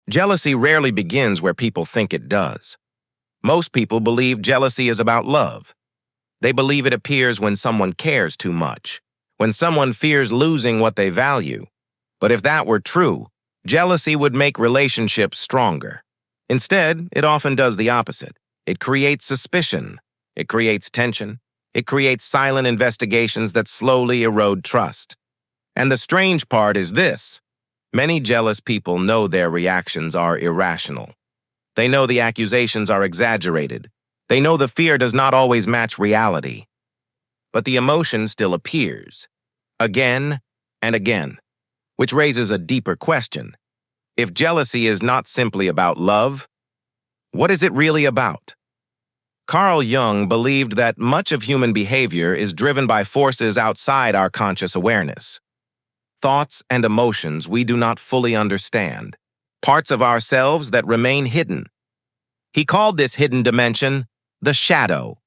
Jealousy rarely begins where people think it does. Most people believe jealousy is about love. They believe it appears when someone cares too much, when someone fears losing what they value. But if that were true, jealousy would make relationships stronger. Instead, it often does the opposite. It creates suspicion. It creates tension. It creates silent investigations that slowly erode trust. And the strange part is this. Many jealous people know their reactions are irrational. They know the accusations are exaggerated. They know the fear does not always match reality. But the emotion still appears, again and again, which raises a deeper question. If jealousy is not simply about love, what is it really about? Carl Jung believed that much of human behavior is driven by forces outside our conscious awareness. Thoughts and emotions we do not fully understand, parts of ourselves that remain hidden. He called this hidden dimension the shadow.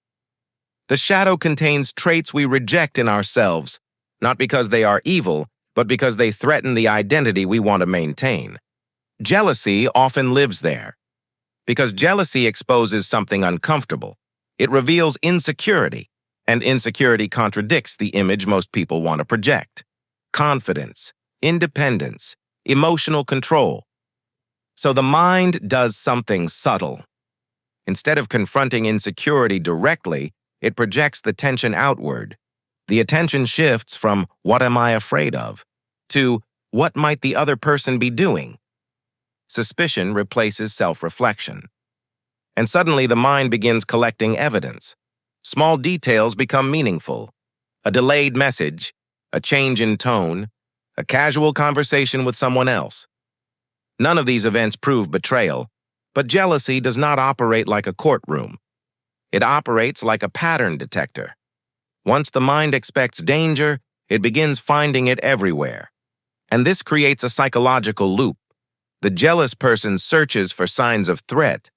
The shadow contains traits we reject in ourselves, not because they are evil, but because they threaten the identity we want to maintain. Jealousy often lives there. Because jealousy exposes something uncomfortable. It reveals insecurity, and insecurity contradicts the image most people want to project. Confidence, independence, emotional control. So the mind does something subtle. Instead of confronting insecurity directly, it projects the tension outward. The attention shifts from "what am I afraid of" to "what might the other person be doing?" Suspicion replaces self-reflection. And suddenly the mind begins collecting evidence. Small details become meaningful. A delayed message, a change in tone, a casual conversation with someone else. None of these events prove betrayal, but jealousy does not operate like a courtroom. It operates like a pattern detector. Once the mind expects danger, it begins finding it everywhere. And this creates a psychological loop. The jealous person searches for signs of threat.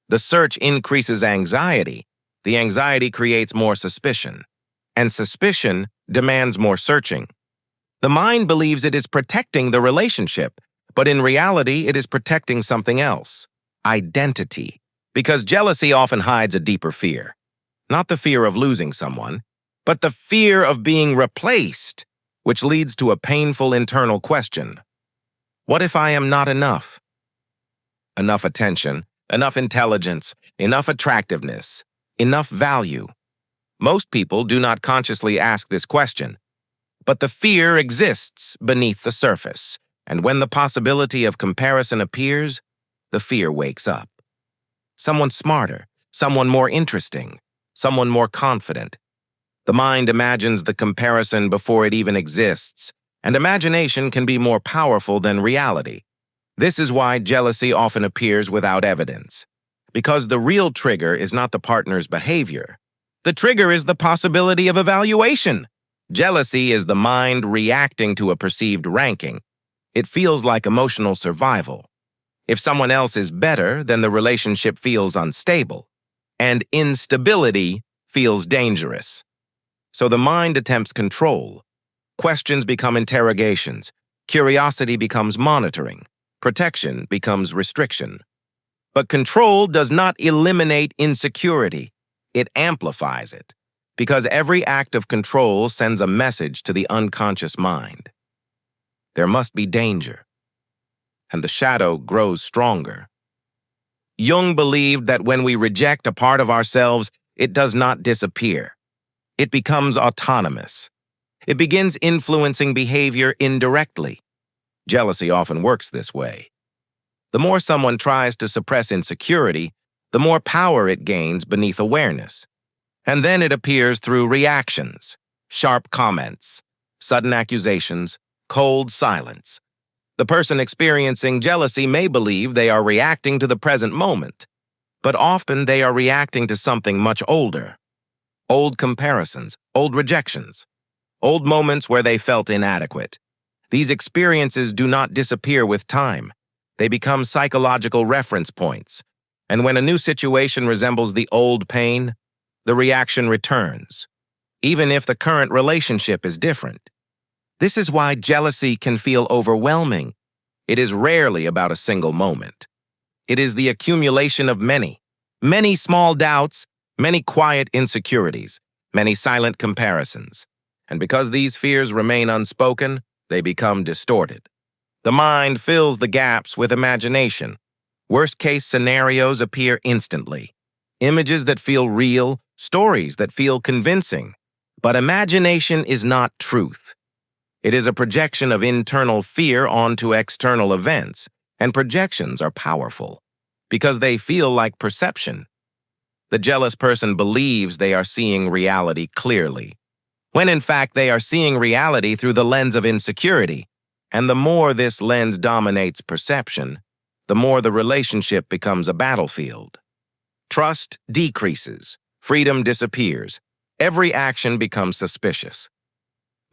The search increases anxiety. The anxiety creates more suspicion. And suspicion demands more searching. The mind believes it is protecting the relationship, but in reality, it is protecting something else. Identity. Because jealousy often hides a deeper fear. Not the fear of losing someone, but the fear of being replaced, which leads to a painful internal question. What if I am not enough? Enough attention, enough intelligence, enough attractiveness, enough value. Most people do not consciously ask this question, but the fear exists beneath the surface, and when the possibility of comparison appears, the fear wakes up. Someone smarter, someone more interesting, someone more confident. The mind imagines the comparison before it even exists, and imagination can be more powerful than reality. This is why jealousy often appears without evidence, because the real trigger is not the partner's behavior. The trigger is the possibility of evaluation. Jealousy is the mind reacting to a perceived ranking. It feels like emotional survival. If someone else is better, then the relationship feels unstable, and instability feels dangerous. So the mind attempts control. Questions become interrogations. Curiosity becomes monitoring. Protection becomes restriction. But control does not eliminate insecurity. It amplifies it, because every act of control sends a message to the unconscious mind. There must be danger, and the shadow grows stronger. Jung believed that when we reject a part of ourselves, it does not disappear. It becomes autonomous. It begins influencing behavior indirectly. Jealousy often works this way. The more someone tries to suppress insecurity, the more power it gains beneath awareness. And then it appears through reactions, sharp comments, sudden accusations, cold silence. The person experiencing jealousy may believe they are reacting to the present moment, but often they are reacting to something much older. Old comparisons, old rejections, old moments where they felt inadequate. These experiences do not disappear with time. They become psychological reference points. And when a new situation resembles the old pain, the reaction returns, even if the current relationship is different. This is why jealousy can feel overwhelming. It is rarely about a single moment. It is the accumulation of many small doubts, many quiet insecurities, many silent comparisons. And because these fears remain unspoken, they become distorted. The mind fills the gaps with imagination. Worst-case scenarios appear instantly. Images that feel real, stories that feel convincing. But imagination is not truth. It is a projection of internal fear onto external events, and projections are powerful because they feel like perception. The jealous person believes they are seeing reality clearly, when in fact they are seeing reality through the lens of insecurity. And the more this lens dominates perception, the more the relationship becomes a battlefield. Trust decreases, freedom disappears, every action becomes suspicious.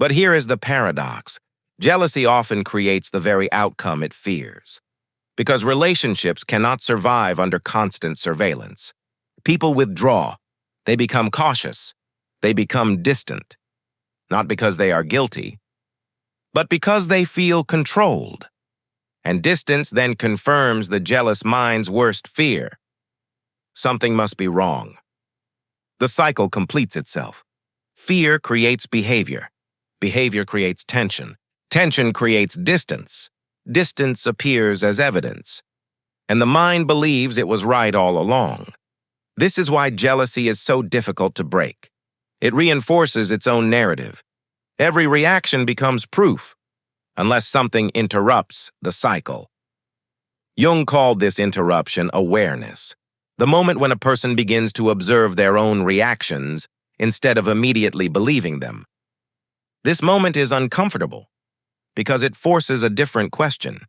But here is the paradox. Jealousy often creates the very outcome it fears. Because relationships cannot survive under constant surveillance. People withdraw. They become cautious. They become distant. Not because they are guilty, but because they feel controlled. And distance then confirms the jealous mind's worst fear. Something must be wrong. The cycle completes itself. Fear creates behavior. Behavior creates tension. Tension creates distance. Distance appears as evidence. And the mind believes it was right all along. This is why jealousy is so difficult to break. It reinforces its own narrative. Every reaction becomes proof, unless something interrupts the cycle. Jung called this interruption awareness, the moment when a person begins to observe their own reactions instead of immediately believing them. This moment is uncomfortable because it forces a different question.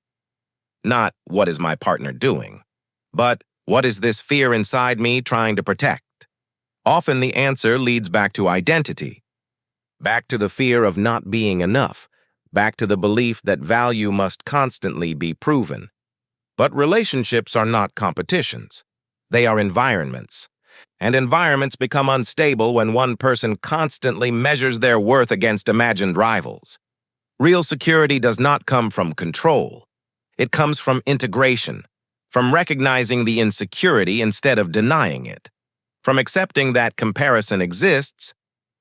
Not, what is my partner doing? But, what is this fear inside me trying to protect? Often the answer leads back to identity, back to the fear of not being enough, back to the belief that value must constantly be proven. But relationships are not competitions. They are environments. And environments become unstable when one person constantly measures their worth against imagined rivals. Real security does not come from control. It comes from integration, from recognizing the insecurity instead of denying it, from accepting that comparison exists,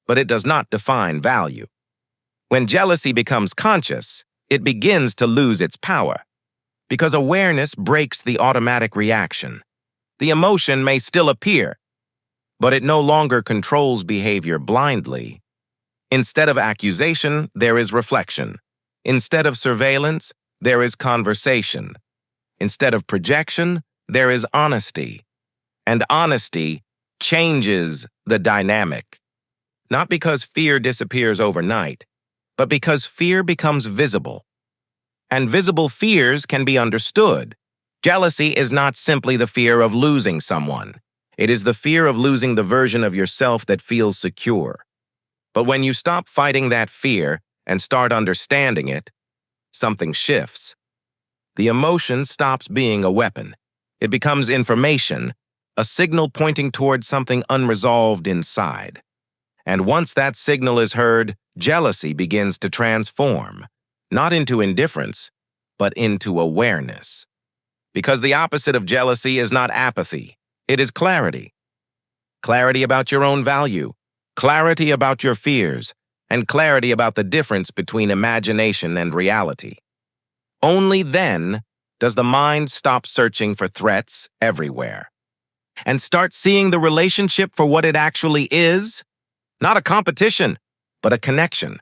but it does not define value. When jealousy becomes conscious, it begins to lose its power, because awareness breaks the automatic reaction. The emotion may still appear, but it no longer controls behavior blindly. Instead of accusation, there is reflection. Instead of surveillance, there is conversation. Instead of projection, there is honesty. And honesty changes the dynamic. Not because fear disappears overnight, but because fear becomes visible. And visible fears can be understood. Jealousy is not simply the fear of losing someone. It is the fear of losing the version of yourself that feels secure. But when you stop fighting that fear and start understanding it, something shifts. The emotion stops being a weapon. It becomes information, a signal pointing towards something unresolved inside. And once that signal is heard, jealousy begins to transform, not into indifference, but into awareness. Because the opposite of jealousy is not apathy, it is clarity. Clarity about your own value, clarity about your fears, and clarity about the difference between imagination and reality. Only then does the mind stop searching for threats everywhere and start seeing the relationship for what it actually is, not a competition, but a connection.